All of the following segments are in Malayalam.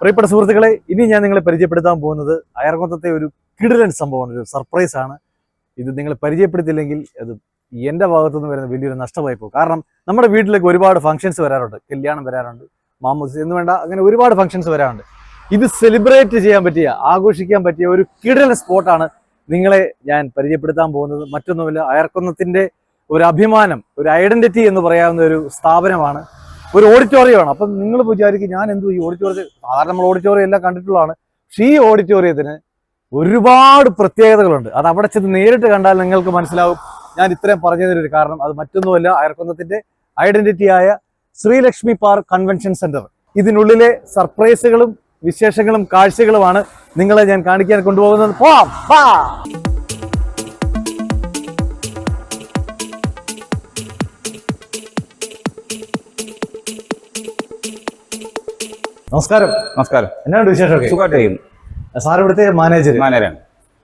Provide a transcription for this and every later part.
പ്രിയപ്പെട്ട സുഹൃത്തുക്കളെ, ഇനി ഞാൻ നിങ്ങളെ പരിചയപ്പെടുത്താൻ പോകുന്നത് അയർകുന്നത്തെ ഒരു കിടിലൻ സംഭവമാണ്, ഒരു സർപ്രൈസ് ആണ്. ഇത് നിങ്ങൾ പരിചയപ്പെടുത്തില്ലെങ്കിൽ അത് എൻ്റെ ഭാഗത്തുനിന്ന് വരുന്ന വലിയൊരു നഷ്ടമായി പോകും. കാരണം നമ്മുടെ വീട്ടിലേക്ക് ഒരുപാട് ഫംഗ്ഷൻസ് വരാറുണ്ട്, കല്യാണം വരാറുണ്ട്, മാമൂസ് എന്ന് വേണ്ട അങ്ങനെ ഒരുപാട് ഫംഗ്ഷൻസ് വരാറുണ്ട്. ഇത് സെലിബ്രേറ്റ് ചെയ്യാൻ പറ്റിയ, ആഘോഷിക്കാൻ പറ്റിയ ഒരു കിടിലൻ സ്പോട്ടാണ് നിങ്ങളെ ഞാൻ പരിചയപ്പെടുത്താൻ പോകുന്നത്. മറ്റൊന്നുമില്ല, അയർക്കുന്നത്തിൻ്റെ ഒരു അഭിമാനം, ഒരു ഐഡന്റിറ്റി എന്ന് പറയാവുന്ന ഒരു സ്ഥാപനമാണ്, ഒരു ഓഡിറ്റോറിയമാണ്. അപ്പം നിങ്ങൾ വിചാരിക്കും ഞാൻ എന്തോ ഈ ഓഡിറ്റോറിയത്തിൽ, സാധാരണ നമ്മൾ ഓഡിറ്റോറിയം എല്ലാം കണ്ടിട്ടുള്ളതാണ്, പക്ഷേ ഈ ഓഡിറ്റോറിയത്തിന് ഒരുപാട് പ്രത്യേകതകളുണ്ട്. അത് അവിടെ ചെന്ന് നേരിട്ട് കണ്ടാൽ നിങ്ങൾക്ക് മനസ്സിലാവും ഞാൻ ഇത്രയും പറഞ്ഞതിനൊരു കാരണം. അത് മറ്റൊന്നുമല്ല, അയർക്കുന്നത്തിന്റെ ഐഡന്റിറ്റിയായ ശ്രീലക്ഷ്മി പാർക്ക് കൺവെൻഷൻ സെന്റർ. ഇതിനുള്ളിലെ സർപ്രൈസുകളും വിശേഷങ്ങളും കാഴ്ചകളുമാണ് നിങ്ങളെ ഞാൻ കാണിക്കാൻ കൊണ്ടുപോകുന്നത്. പോവാം. നമസ്കാരം. നമസ്കാരം. എന്നാണ് വിശേഷമൊക്കെ? സുഖമായിട്ട്. സാർ ഇവിടുത്തെ മാനേജറാണ്.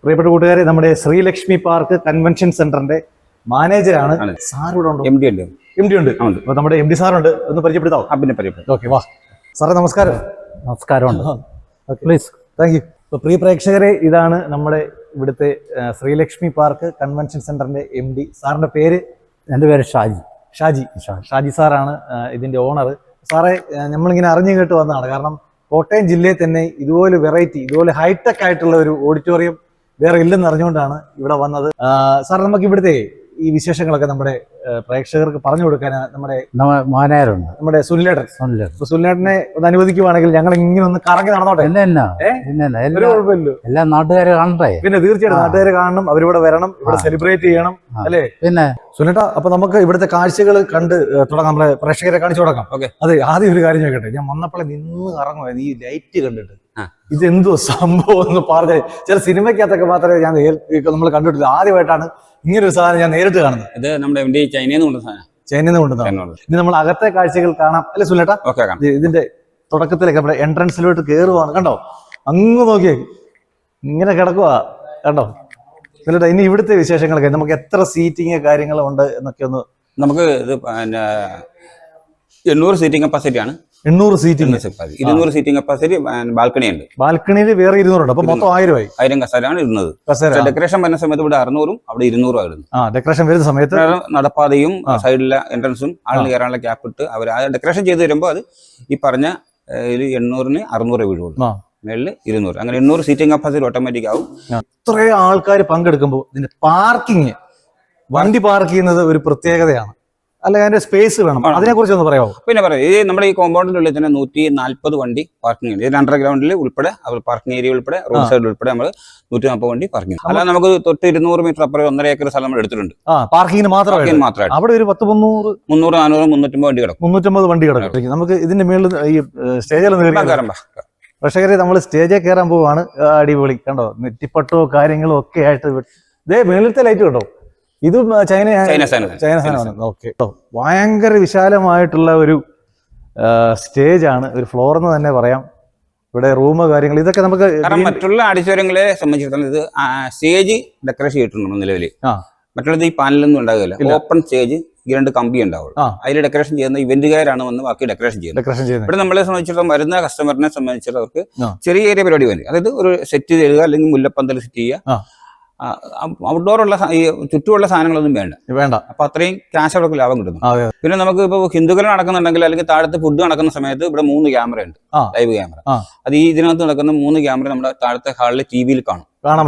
പ്രിയപ്പെട്ട കൂട്ടുകാരെ, നമ്മുടെ ശ്രീലക്ഷ്മി പാർക്ക് കൺവെൻഷൻ സെന്ററിന്റെ മാനേജറാണ്. സാർ ഇവിടെ ഉണ്ട്? എം ഡി ഉണ്ട്. അപ്പൊ നമ്മുടെ എം ഡി സാറുണ്ട്, ഒന്ന് പരിചയപ്പെടുത്താം. പിന്നെ പരിചയപ്പെടുത്താം. ഓക്കെ, വാ സാറേ. നമസ്കാരം. നമസ്കാരമുണ്ട്. പ്ലീസ്. Thank you. ഇപ്പൊ പ്രിയ പ്രേക്ഷകരെ, ഇതാണ് നമ്മുടെ ഇവിടുത്തെ ശ്രീലക്ഷ്മി പാർക്ക് കൺവെൻഷൻ സെന്ററിന്റെ എം ഡി. സാറിന്റെ പേര്? എൻ്റെ പേര് ഷാജി സാറാണ് ഇതിന്റെ ഓണർ. സാറേ, നമ്മളിങ്ങനെ അറിഞ്ഞു കേട്ട് വന്നതാണ്. കാരണം കോട്ടയം ജില്ലയിൽ തന്നെ ഇതുപോലെ വെറൈറ്റി, ഇതുപോലെ ഹൈടെക് ആയിട്ടുള്ള ഒരു ഓഡിറ്റോറിയം വേറെ ഇല്ലെന്ന് അറിഞ്ഞുകൊണ്ടാണ് ഇവിടെ വന്നത്. സാർ, നമുക്ക് ഇവിടുത്തെ ഈ വിശേഷങ്ങളൊക്കെ നമ്മുടെ പ്രേക്ഷകർക്ക് പറഞ്ഞു കൊടുക്കാൻ നമ്മുടെ സുനിലേട്ടനെ ഒന്ന് അനുവദിക്കുവാണെങ്കിൽ ഞങ്ങൾ ഇങ്ങനെ ഒന്ന് കറങ്ങി നടന്നോട്ടെ. എല്ലാ നാട്ടുകാരെ കാണട്ടെ. പിന്നെ തീർച്ചയായിട്ടും നാട്ടുകാരെ കാണണം, അവരിവിടെ വരണം, ഇവിടെ സെലിബ്രേറ്റ് ചെയ്യണം, അല്ലേ? പിന്നെ സുനിലേട്ടാ, അപ്പൊ നമുക്ക് ഇവിടുത്തെ കാഴ്ചകൾ കണ്ട് തുടങ്ങാം, നമ്മളെ പ്രേക്ഷകരെ കാണിച്ചു തുടങ്ങാം. അതെ, ആദ്യം ഒരു കാര്യം ചോദിക്കട്ടെ. ഞാൻ വന്നപ്പോഴേ നിന്ന് കറങ്ങുമായിരുന്നു ഈ ലൈറ്റ് കണ്ടിട്ട്. ഇതെന്തോ സംഭവം എന്ന് പറഞ്ഞ ചില സിനിമയ്ക്കകത്തൊക്കെ മാത്രമേ ഞാൻ നമ്മൾ കണ്ടിട്ടില്ല. ആദ്യമായിട്ടാണ് ഇങ്ങനൊരു സാധനം ഞാൻ നേരിട്ട് കാണുന്നത്. ഇത് നമ്മുടെ ചൈനയിൽ നിന്ന് കൊണ്ടുവന്നതാണ്. ഇനി നമ്മൾ അകത്തെ കാഴ്ചകൾ കാണാം, അല്ലെ സുനിലേട്ടാ? ഇതിന്റെ തുടക്കത്തിലേക്ക് നമ്മുടെ എൻട്രൻസിലോട്ട് കയറുവാണ്. കണ്ടോ, അങ്ങ് നോക്കിയേ, ഇങ്ങനെ കിടക്കുവാ, കണ്ടോ സുനിലേട്ടാ? ഇനി ഇവിടുത്തെ വിശേഷങ്ങളൊക്കെ, നമുക്ക് എത്ര സീറ്റിംഗ് കാര്യങ്ങളും ഉണ്ട് എന്നൊക്കെ ഒന്ന്. നമുക്ക് ഇത് 800 സീറ്റിംഗ് കപ്പാസിറ്റി ആണ്. 800 സീറ്റിംഗ്, 200 സീറ്റിംഗ് കപ്പാസിറ്റി. ബാൽക്കണി ഉണ്ട്. ബാൽക്കണിയിൽ വേറെ 200 ഉണ്ട്. അപ്പൊ മൊത്തം 1000 കസേരയാണ് ഇരുന്നത്. ഡെക്കറേഷൻ വരുന്ന സമയത്ത് ഇവിടെ 600-ഉം അവിടെ 200-ഉം ആയിരുന്നു. ഡെക്കറേഷൻ വരുന്ന സമയത്ത് നടപ്പാതയും സൈഡിലെ എൻട്രൻസും ആളിന് കയറാനുള്ള ക്യാപ്പ് ഇട്ട് അവർ ആ ഡെക്കറേഷൻ ചെയ്ത് വരുമ്പോൾ അത് ഈ പറഞ്ഞ 800-ന് 600 വീഴുള്ളൂ, മേളില് 200. അങ്ങനെ 800 സീറ്റിംഗ് കപ്പാസിറ്റി ഓട്ടോമാറ്റിക് ആവും. ഇത്രയും ആൾക്കാർ പങ്കെടുക്കുമ്പോൾ ഇതിന്റെ പാർക്കിങ്, വണ്ടി പാർക്ക് ചെയ്യുന്നത് ഒരു പ്രത്യേകതയാണ്, അല്ല? അതിന്റെ സ്പേസ് വേണം, അതിനെ കുറിച്ച് ഒന്ന് പറയാമോ? പിന്നെ പറയാം. ഇത് നമ്മുടെ ഈ കോമ്പൗണ്ടിനുള്ളിൽ തന്നെ 140 വണ്ടി പാർക്കിംഗ് ഉണ്ട്. ഇത് അണ്ടർഗ്രൗണ്ടിൽ ഉൾപ്പെടെ, പാർക്കിംഗ് ഏരിയ ഉൾപ്പെടെ, റോഡ് സൈഡിൽ ഉൾപ്പെടെ നമ്മൾ 140 വണ്ടി പാർക്കിംഗ്. അല്ല, നമുക്ക് തൊട്ട് 200 മീറ്റർ അപ്പുറം 1.5 ഏക്കർ സ്ഥലം നമ്മൾ എടുത്തിട്ടുണ്ട്. പാർക്കിങ്ങിന് മാത്രമായിട്ട് അവിടെ ഒരു 300, 400, 350 വണ്ടി കിടക്കും. 350 വണ്ടി കിടക്കും. നമുക്ക് ഇതിന്റെ മേളിൽ ഈ സ്റ്റേജിൽ പ്രേക്ഷകരെ, നമ്മൾ സ്റ്റേജിൽ കയറാൻ പോവാണ്. അടിപൊളി, കണ്ടോ, നെറ്റിപ്പട്ടോ കാര്യങ്ങളും ഒക്കെ ആയിട്ട്. ഇതേ മേളിലത്തെ ലൈറ്റ് കണ്ടോ, ഇതും ചൈന സാധനമാണ്. ഓക്കെ, ഭയങ്കര വിശാലമായിട്ടുള്ള ഒരു സ്റ്റേജ് ആണ്, ഒരു ഫ്ലോർ എന്ന് തന്നെ പറയാം. ഇവിടെ റൂം കാര്യങ്ങൾ ഇതൊക്കെ നമുക്ക് മറ്റുള്ള ഓഡിറ്റോറിയങ്ങളെ സംബന്ധിച്ചിടത്തോളം ഇത് സ്റ്റേജ് ഡെക്കറേഷൻ ചെയ്തിട്ടുണ്ട് നിലവിൽ. മറ്റുള്ളത് ഈ പാനലൊന്നും ഉണ്ടാകില്ല. ഓപ്പൺ സ്റ്റേജ്, 2 കമ്പി ഉണ്ടാവുള്ളൂ. അതിൽ ഡെക്കറേഷൻ ചെയ്യുന്ന ഇവന്റുകാരാണ് വന്ന് ബാക്കി ഡെക്കറേഷൻ ചെയ്യുന്നത്. ഇവിടെ നമ്മളെ സംബന്ധിച്ചിടത്തോളം വരുന്ന കസ്റ്റമറിനെ സംബന്ധിച്ചിടത്തോളം അവർക്ക് ചെറിയ ചെറിയ പരിപാടി മതി. അതായത് ഒരു സെറ്റ് ചെയ്യുക, അല്ലെങ്കിൽ മുല്ലപ്പന്തൽ സെറ്റ് ചെയ്യുക. ഔട്ട്ഡോർ ഉള്ള ഈ ചുറ്റുമുള്ള സാധനങ്ങളൊന്നും വേണ്ട. അപ്പൊ അത്രയും ക്യാഷ് അവർക്ക് ലാഭം കിട്ടുന്നു. പിന്നെ നമുക്ക് ഇപ്പൊ ഹിന്ദുക്കൾ നടക്കുന്നുണ്ടെങ്കിൽ, അല്ലെങ്കിൽ താഴത്തെ ഫുഡ് നടക്കുന്ന സമയത്ത് ഇവിടെ 3 ക്യാമറ ഉണ്ട്, ലൈവ് ക്യാമറ. അത് ഈ ഇതിനകത്ത് നടക്കുന്ന 3 ക്യാമറ നമ്മുടെ താഴത്തെ ഹാളിലെ ടിവിയിൽ കാണാം.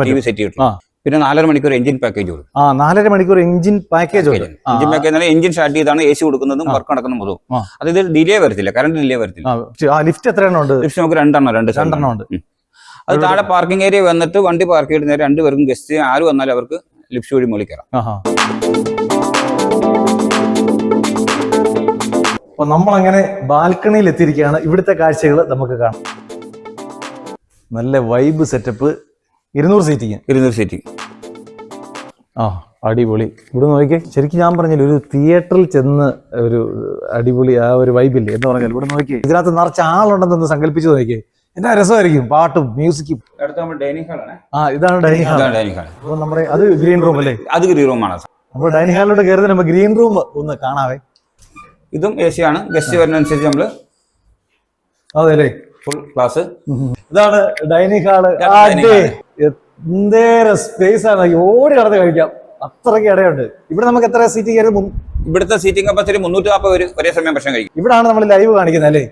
TV സെറ്റ് ചെയ്തിട്ടുണ്ട്. പിന്നെ 4.5 മണിക്കൂർ എഞ്ചിൻ പാക്കേജ് കൊടുക്കും. 4.5 മണിക്കൂർ engine package. Engine package engine start ചെയ്താണ് AC കൊടുക്കുന്നതും വർക്ക് നടക്കുന്നതും. അതായത് ഡിലേ വരത്തില്ല, കറണ്ട് ഡിലേ വരത്തില്ല. ലിഫ്റ്റ് എത്ര എണ്ണം ഉണ്ട്? ലിഫ്റ്റ് നമുക്ക് 2 ഉണ്ട്. അത് താഴെ പാർക്കിംഗ് ഏരിയ വന്നിട്ട് വണ്ടി പാർക്ക് ചെയ്ത് നേരെ 2 പേർക്കും ഗസ്റ്റ് ആര് വന്നാലും അവർക്ക് ലിഫ്റ്റ് വഴി മുകളിൽ കയറാം. അപ്പൊ നമ്മളങ്ങനെ ബാൽക്കണിയിൽ എത്തിയിരിക്കുകയാണ്. ഇവിടുത്തെ കാഴ്ചകൾ നമുക്ക് കാണാം. നല്ല വൈബ് സെറ്റപ്പ്. 200 സീറ്റിംഗ്. അടിപൊളി. ഇവിടെ നോക്കിയേ, ശരിക്കും ഞാൻ പറഞ്ഞില്ല, ഒരു തിയേറ്ററിൽ ചെന്ന് ഒരു അടിപൊളി ആ ഒരു വൈബില്ലേ എന്ന് പറഞ്ഞാൽ. ഇവിടെ നോക്കിയേ, ഇതിനകത്ത് നിറച്ച ആളുണ്ടെന്നൊന്ന് സങ്കല്പിച്ച് നോക്കിയേ, എന്നാ രസമായിരിക്കും, പാട്ടും മ്യൂസിക്കും. ഇതാണ് ഡൈനിങ് ഹാൾ. അപ്പൊ നമ്മുടെ അത് ഗ്രീൻ റൂം അല്ലേ? അത് ഗ്രീൻ റൂമാണ്. അപ്പോൾ ഡൈനിങ് ഹാളിലോട്ട് കയറി നമുക്ക് ഗ്രീൻ റൂം ഒന്ന് കാണാവേ. ഇതും AC ആണ്. ഗസ്റ്റ് വരുന്നതനുസരിച്ച് നമ്മള് അതെ അല്ലേ? Full class. ഇതാണ് ഡൈനിങ് ഹാള്. എന്തേരം സ്പേസ് ആണ്, ഓടി നടന്ന് കഴിക്കാം, അത്രയ്ക്ക് ഇടയുണ്ട്. ഇവിടെ നമുക്ക് എത്ര സീറ്റിംഗ് ആയിരുന്നു? ഇവിടുത്തെ സീറ്റിംഗ് കപ്പാസിറ്റി 340 ഒരേ സമയം ഭക്ഷണം കഴിക്കും. ഇവിടാണ് നമ്മൾ ലൈവ് കാണിക്കുന്നത് അല്ലേ?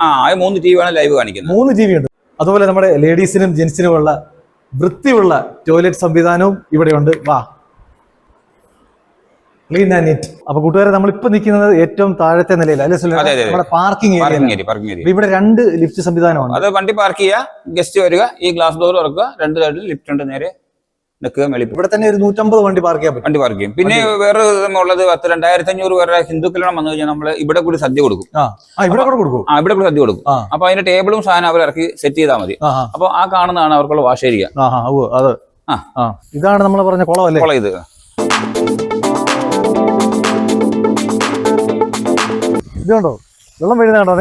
3 TV ആണ് ലൈവ് കാണിക്കുന്നത്. 3 TV ഉണ്ട്. അതുപോലെ നമ്മുടെ ലേഡീസിനും ജെന്റ്സിനുമുള്ള വൃത്തിയുള്ള ടോയ്ലറ്റ് സംവിധാനവും ഇവിടെയുണ്ട്. വാ, ക്ലീൻ ആൻഡ് നീറ്റ്. അപ്പൊ കൂട്ടുകാരെ, നമ്മളിപ്പോ നിൽക്കുന്നത് ഏറ്റവും താഴത്തെ നിലയിൽ നമ്മുടെ പാർക്കിംഗ് ഏരിയ. ഇവിടെ 2 ലിഫ്റ്റ് സംവിധാനമാണ്. അത് വണ്ടി പാർക്ക് ചെയ്യുക, ഗസ്റ്റ് വരിക, ഈ ഗ്ലാസ് ഡോർ തുറക്കുക, 2 സൈഡിൽ ലിഫ്റ്റ് ഉണ്ട്, നേരെ നിൽക്കുക. ഇവിടെ തന്നെ ഒരു 150 വണ്ടി പാർക്ക് ചെയ്യാൻ പറ്റും. വണ്ടി പാർക്ക് ചെയ്യും. പിന്നെ വേറെ ഉള്ളത് 2500 പേരുടെ ഹിന്ദുക്കളാണ് വന്നു കഴിഞ്ഞാൽ നമ്മള് ഇവിടെ കൂടി സദ്യ കൊടുക്കും. ഇവിടെ കൂടി സദ്യ കൊടുക്കും. അപ്പൊ അതിന്റെ ടേബിളും സാധനം അവർ ഇറക്കി സെറ്റ് ചെയ്താൽ മതി. അപ്പൊ ആ കാണുന്നതാണ് അവർക്കുള്ള വാഷ് ഏരിയ. ഇതാണ് നമ്മൾ പറഞ്ഞ കുളം അല്ലേ? കുളം ഇത്. ഇതുണ്ടോ വെള്ളം വീഴുന്ന കണ്ടോ?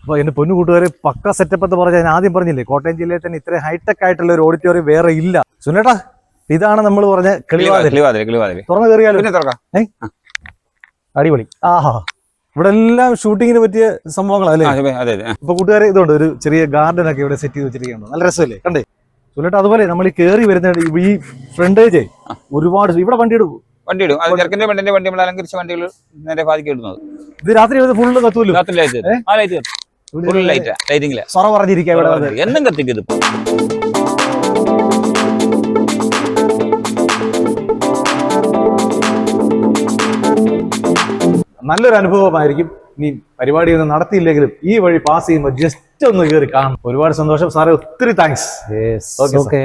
അപ്പൊ എന്റെ പൊന്നു കൂട്ടുകാരെ, പക്ക സെറ്റപ്പ് എന്ന് പറഞ്ഞാൽ ഞാൻ ആദ്യം പറഞ്ഞില്ലേ, കോട്ടയം ജില്ലയിൽ തന്നെ ഇത്രയും ഹൈടെക് ആയിട്ടുള്ള ഒരു ഓഡിറ്റോറിയം വേറെ ഇല്ല. സുനേട്ടാ, ഇതാണ് നമ്മൾ പറഞ്ഞ കിളിവാതിൽ. തുറന്നു കയറിയാലോ? അടിപൊളി. ഇവിടെ എല്ലാം ഷൂട്ടിങ്ങിന് പറ്റിയ സംഭവങ്ങളല്ലേ? ഇപ്പൊ കൂട്ടുകാരെ, ഇതുണ്ട് ഒരു ചെറിയ ഗാർഡൻ ഒക്കെ ഇവിടെ സെറ്റ് ചെയ്ത് വെച്ചിരിക്കുന്നുണ്ട്. നല്ല രസമല്ലേ കണ്ടേ സുനേട്ടാ? അതുപോലെ നമ്മൾ ഈ കയറി വരുന്ന ഈ ഫ്രണ്ടേജ് ഒരുപാട് ഇവിടെ വണ്ടി ഇടും. അത് ചെറുക്കന്റെ പെണ്ണിന്റെ വണ്ടി നമ്മൾ അലങ്കരിച്ച വണ്ടികൾ നേരെ ബാധിക്ക് ഇടുന്നത്. ഇത് രാത്രി ഫുള്ള് കത്തൂല്ലോ? ലൈറ്റിംഗ് സൊറ പറഞ്ഞിരിക്കാം ഇവിടെ എന്നും കത്തിക്കും. നല്ലൊരു അനുഭവമായിരിക്കും. ഇനി പരിപാടിയൊന്നും നടത്തിയില്ലെങ്കിലും ഈ വഴി പാസ് ചെയ്യുമ്പോൾ ജസ്റ്റ് ഒന്ന് കയറി കാണും. ഒരുപാട് സന്തോഷം സാറേ, ഒത്തിരി താങ്ക്സ്. ഓക്കെ.